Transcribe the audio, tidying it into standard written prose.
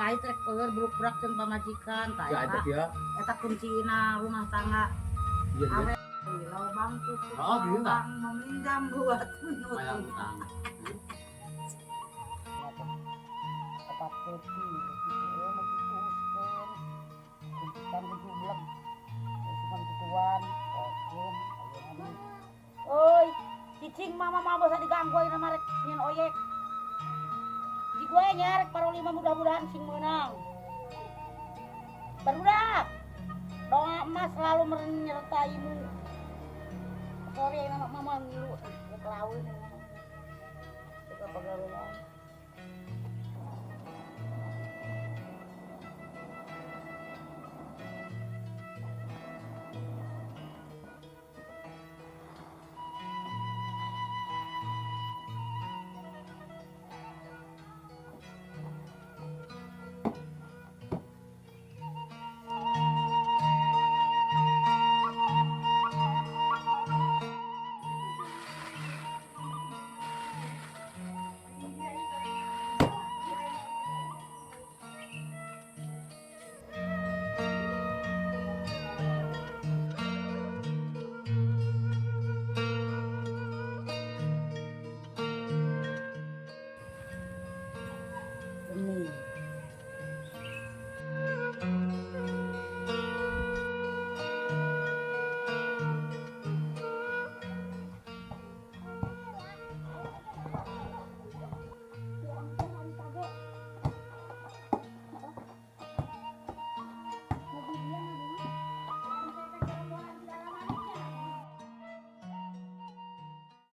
pahit rek peueur bruk-brak jeung pamajikan tah Ya eta dia. eta kuncina rumah tangga. Iya dia. Awe lobang tutup. Oh, gitu tah. Meminjam buat Bayar menutup. utang. Tepat peti gitu ya mengutuskeun. Kuntikan gejublek. Cuman tutuan, okeun ayeuna. Oi, cicing mama basa diganggu ayeuna mah rek nyen oyek. Di gue nyarek parolima mudah-mudahan sing menang. Barudak. Doa emas selalu menyertaimu. Sorry ayeuna mama ngilu rek laweun. Teu pagawean.